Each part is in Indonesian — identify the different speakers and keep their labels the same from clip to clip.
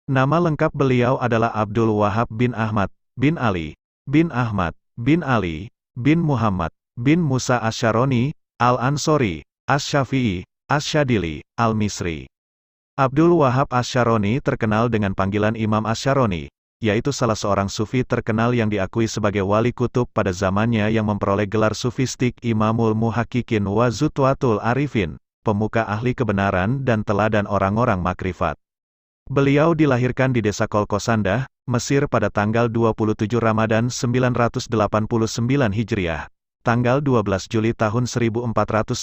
Speaker 1: Nama lengkap beliau adalah Abdul Wahab bin Ahmad, bin Ali, bin Ahmad, bin Ali, bin Muhammad, bin Musa Asy-Syaroni, Al-Ansori, Asy-Syafi'i, Asy-Syadili, Al-Misri. Abdul Wahab Asy-Syaroni terkenal dengan panggilan Imam Asy-Syaroni, yaitu salah seorang sufi terkenal yang diakui sebagai wali kutub pada zamannya yang memperoleh gelar sufistik Imamul Muhaqqiqin wa Zutwatul Arifin, pemuka ahli kebenaran dan teladan orang-orang makrifat. Beliau dilahirkan di desa Kolkosandah, Mesir pada tanggal 27 Ramadan 989 Hijriah, tanggal 12 Juli tahun 1493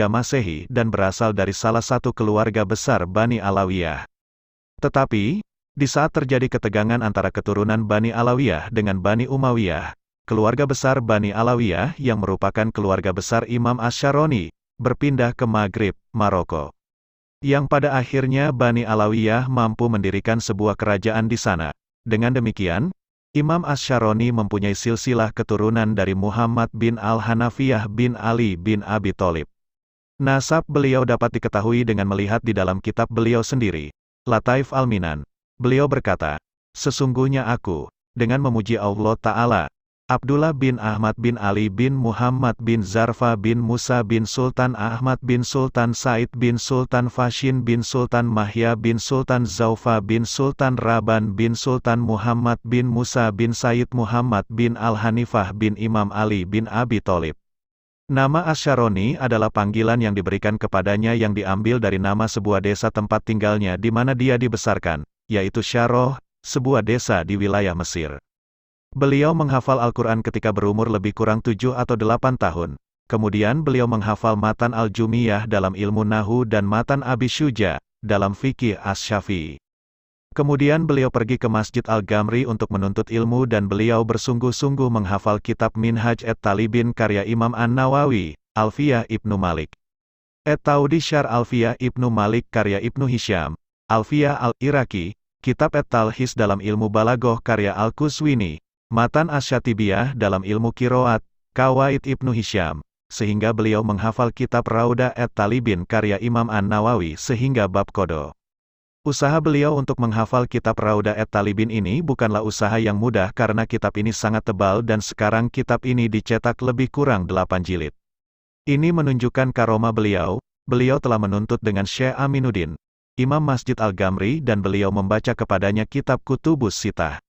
Speaker 1: Masehi dan berasal dari salah satu keluarga besar Bani Alawiyah. Tetapi, di saat terjadi ketegangan antara keturunan Bani Alawiyah dengan Bani Umayyah, keluarga besar Bani Alawiyah yang merupakan keluarga besar Imam Asy-Syaroni, berpindah ke Maghrib, Maroko. Yang pada akhirnya Bani Alawiyah mampu mendirikan sebuah kerajaan di sana. Dengan demikian, Imam Asy-Syaroni mempunyai silsilah keturunan dari Muhammad bin Al-Hanafiyah bin Ali bin Abi Thalib. Nasab beliau dapat diketahui dengan melihat di dalam kitab beliau sendiri, Lataif Al-Minan. Beliau berkata, "Sesungguhnya aku, dengan memuji Allah Ta'ala, Abdullah bin Ahmad bin Ali bin Muhammad bin Zarfa bin Musa bin Sultan Ahmad bin Sultan Said bin Sultan Fashin bin Sultan Mahya bin Sultan Zaufa bin Sultan Raban bin Sultan Muhammad bin Musa bin Said Muhammad bin Al-Hanifah bin Imam Ali bin Abi Thalib." Nama Asy-Syaroni adalah panggilan yang diberikan kepadanya yang diambil dari nama sebuah desa tempat tinggalnya di mana dia dibesarkan, yaitu Syaroh, sebuah desa di wilayah Mesir. Beliau menghafal Al-Quran ketika berumur lebih kurang 7 atau 8 tahun. Kemudian beliau menghafal Matan Al-Jumiyah dalam ilmu Nahu dan Matan Abi Syuja dalam fikih Asy-Syafi'i. Kemudian beliau pergi ke Masjid Al-Ghamri untuk menuntut ilmu dan beliau bersungguh-sungguh menghafal kitab Minhaj at-Talibin karya Imam An-Nawawi, Alfiyah Ibnu Malik. At-Taudi Syarh Alfiyah Ibnu Malik karya Ibnu Hisyam, Alfiyah Al-Iraqi, kitab At-Talhis dalam ilmu Balagoh karya Al-Quswini, Matan Asy-Syatibiyah dalam ilmu Qiraat, Qawaid Ibnu Hisyam, sehingga beliau menghafal kitab Raudah at-Talibin karya Imam An-Nawawi sehingga bab Qada. Usaha beliau untuk menghafal kitab Raudah at-Talibin ini bukanlah usaha yang mudah karena kitab ini sangat tebal dan sekarang kitab ini dicetak lebih kurang 8 jilid. Ini menunjukkan karomah beliau telah menuntut dengan Syekh Aminuddin, Imam Masjid Al-Ghamri dan beliau membaca kepadanya kitab Kutubus Sittah.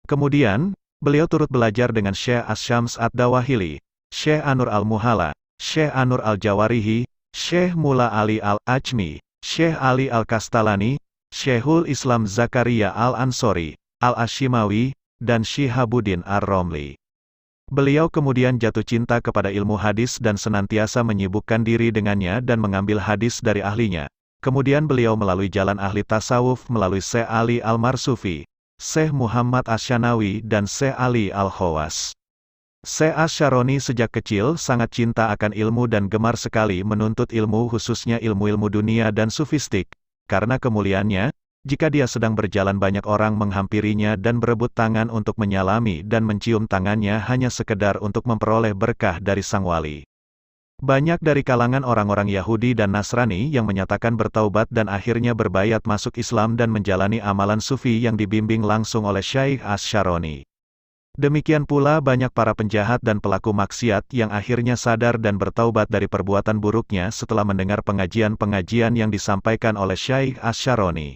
Speaker 1: Kemudian, beliau turut belajar dengan Syekh Asy-Syams Ad-Dawahili, Syekh Anur Al-Muhalla, Syekh Anur Al-Jawarihi, Syekh Mula Ali Al-Ajmi, Syekh Ali Al-Kastalani, Syekhul Islam Zakaria Al-Ansori, Al-Ashimawi, dan Syihabuddin Ar-Romli. Beliau kemudian jatuh cinta kepada ilmu hadis dan senantiasa menyibukkan diri dengannya dan mengambil hadis dari ahlinya. Kemudian beliau melalui jalan ahli tasawuf melalui Syekh Ali Al-Marsufi, Syekh Muhammad Asy-Syanawi dan Syekh Ali Al-Khawas. Syekh Asy-Syaroni sejak kecil sangat cinta akan ilmu dan gemar sekali menuntut ilmu khususnya ilmu-ilmu dunia dan sufistik. Karena kemuliaannya, jika dia sedang berjalan banyak orang menghampirinya dan berebut tangan untuk menyalami dan mencium tangannya hanya sekedar untuk memperoleh berkah dari sang wali. Banyak dari kalangan orang-orang Yahudi dan Nasrani yang menyatakan bertaubat dan akhirnya berbayat masuk Islam dan menjalani amalan sufi yang dibimbing langsung oleh Syekh Asy-Syaroni. Demikian pula banyak para penjahat dan pelaku maksiat yang akhirnya sadar dan bertaubat dari perbuatan buruknya setelah mendengar pengajian-pengajian yang disampaikan oleh Syekh Asy-Syaroni.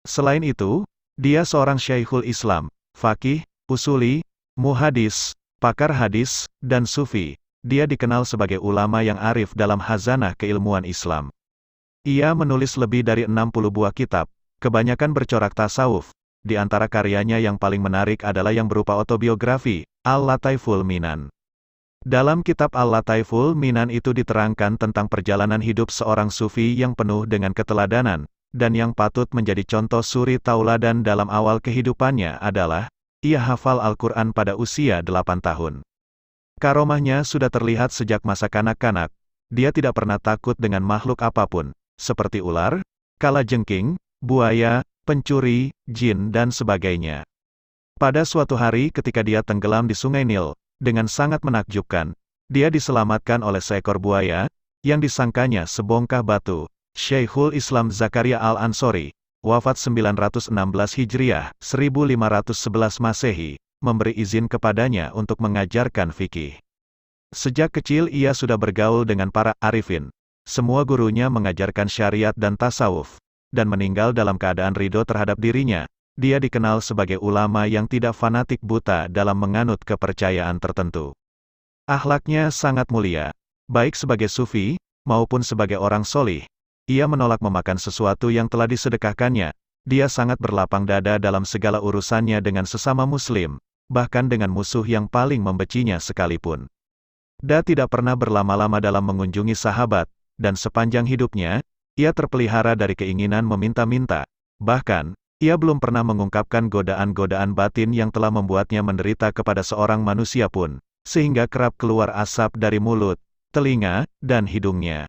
Speaker 1: Selain itu, dia seorang Syekhul Islam, faqih, usuli, muhadis, pakar hadis, dan sufi. Dia dikenal sebagai ulama yang arif dalam khazanah keilmuan Islam. Ia menulis lebih dari 60 buah kitab, kebanyakan bercorak tasawuf. Di antara karyanya yang paling menarik adalah yang berupa autobiografi, Al-Lataiful Minan. Dalam kitab Al-Lataiful Minan itu diterangkan tentang perjalanan hidup seorang sufi yang penuh dengan keteladanan, dan yang patut menjadi contoh suri tauladan dalam awal kehidupannya adalah, ia hafal Al-Quran pada usia 8 tahun. Karomahnya sudah terlihat sejak masa kanak-kanak. Dia tidak pernah takut dengan makhluk apapun, seperti ular, kalajengking, buaya, pencuri, jin dan sebagainya. Pada suatu hari ketika dia tenggelam di Sungai Nil, dengan sangat menakjubkan, dia diselamatkan oleh seekor buaya, yang disangkanya sebongkah batu. Syekhul Islam Zakaria Al-Ansori, wafat 916 Hijriah, 1511 Masehi, memberi izin kepadanya untuk mengajarkan fikih. Sejak kecil ia sudah bergaul dengan para arifin. Semua gurunya mengajarkan syariat dan tasawuf, dan meninggal dalam keadaan ridho terhadap dirinya. Dia dikenal sebagai ulama yang tidak fanatik buta dalam menganut kepercayaan tertentu. Akhlaknya sangat mulia, baik sebagai sufi, maupun sebagai orang solih. Ia menolak memakan sesuatu yang telah disedekahkannya. Dia sangat berlapang dada dalam segala urusannya dengan sesama muslim, bahkan dengan musuh yang paling membecinya sekalipun. Dia tidak pernah berlama-lama dalam mengunjungi sahabat, dan sepanjang hidupnya, ia terpelihara dari keinginan meminta-minta. Bahkan, ia belum pernah mengungkapkan godaan-godaan batin yang telah membuatnya menderita kepada seorang manusia pun, sehingga kerap keluar asap dari mulut, telinga, dan hidungnya.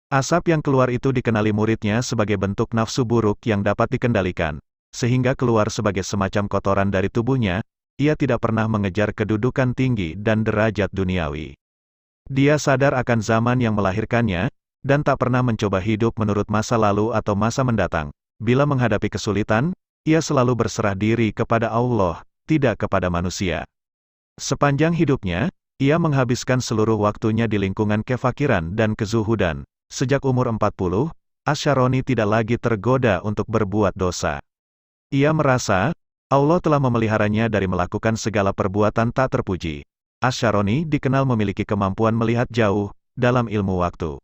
Speaker 1: Asap yang keluar itu dikenali muridnya sebagai bentuk nafsu buruk yang dapat dikendalikan, sehingga keluar sebagai semacam kotoran dari tubuhnya. Ia tidak pernah mengejar kedudukan tinggi dan derajat duniawi. Dia sadar akan zaman yang melahirkannya, dan tak pernah mencoba hidup menurut masa lalu atau masa mendatang. Bila menghadapi kesulitan, ia selalu berserah diri kepada Allah, tidak kepada manusia. Sepanjang hidupnya, ia menghabiskan seluruh waktunya di lingkungan kefakiran dan kezuhudan. Sejak umur 40, Asy-Syaroni tidak lagi tergoda untuk berbuat dosa. Ia merasa, Allah telah memeliharanya dari melakukan segala perbuatan tak terpuji. Asy-Syaroni dikenal memiliki kemampuan melihat jauh, dalam ilmu waktu.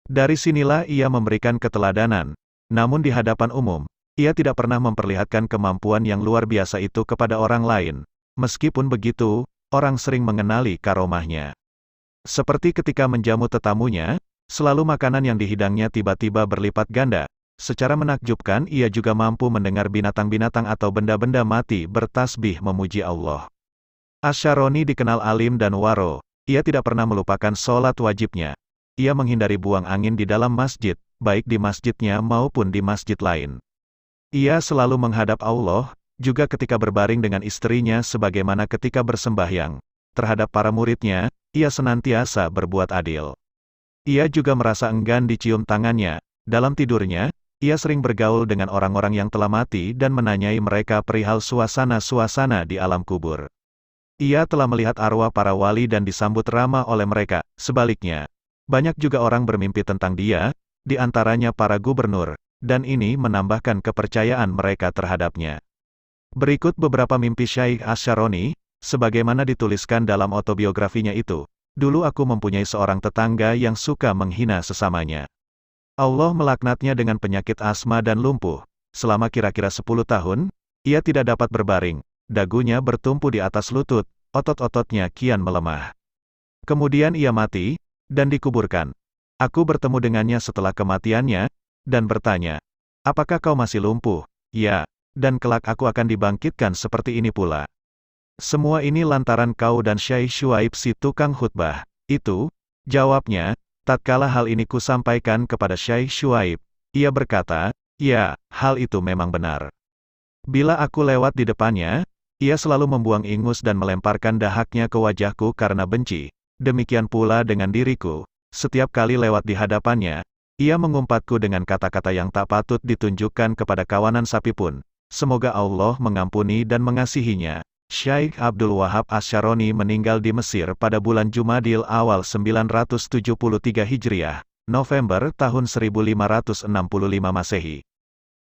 Speaker 1: Dari sinilah ia memberikan keteladanan. Namun di hadapan umum, ia tidak pernah memperlihatkan kemampuan yang luar biasa itu kepada orang lain. Meskipun begitu, orang sering mengenali karomahnya. Seperti ketika menjamu tetamunya, selalu makanan yang dihidangnya tiba-tiba berlipat ganda. Secara menakjubkan ia juga mampu mendengar binatang-binatang atau benda-benda mati bertasbih memuji Allah. Asy-Syaroni dikenal alim dan waro. Ia tidak pernah melupakan sholat wajibnya. Ia menghindari buang angin di dalam masjid, baik di masjidnya maupun di masjid lain. Ia selalu menghadap Allah, juga ketika berbaring dengan istrinya sebagaimana ketika bersembahyang. Terhadap para muridnya, ia senantiasa berbuat adil. Ia juga merasa enggan dicium tangannya. Dalam tidurnya, ia sering bergaul dengan orang-orang yang telah mati dan menanyai mereka perihal suasana-suasana di alam kubur. Ia telah melihat arwah para wali dan disambut ramah oleh mereka. Sebaliknya, banyak juga orang bermimpi tentang dia, di antaranya para gubernur, dan ini menambahkan kepercayaan mereka terhadapnya. Berikut beberapa mimpi Syekh Asy-Syaroni, sebagaimana dituliskan dalam autobiografinya itu. Dulu aku mempunyai seorang tetangga yang suka menghina sesamanya. Allah melaknatnya dengan penyakit asma dan lumpuh. Selama kira-kira 10 tahun, ia tidak dapat berbaring. Dagunya bertumpu di atas lutut, otot-ototnya kian melemah. Kemudian ia mati, dan dikuburkan. Aku bertemu dengannya setelah kematiannya, dan bertanya, apakah kau masih lumpuh? Ya, dan kelak aku akan dibangkitkan seperti ini pula. Semua ini lantaran kau dan Syekh Syuaib si tukang khutbah. Itu, jawabnya, tatkala hal ini kusampaikan kepada Syekh Syuaib. Ia berkata, ya, hal itu memang benar. Bila aku lewat di depannya, ia selalu membuang ingus dan melemparkan dahaknya ke wajahku karena benci. Demikian pula dengan diriku. Setiap kali lewat di hadapannya, ia mengumpatku dengan kata-kata yang tak patut ditunjukkan kepada kawanan sapi pun. Semoga Allah mengampuni dan mengasihinya. Syekh Abdul Wahab Asy-Syaroni meninggal di Mesir pada bulan Jumadil awal 973 Hijriah, November tahun 1565 Masehi.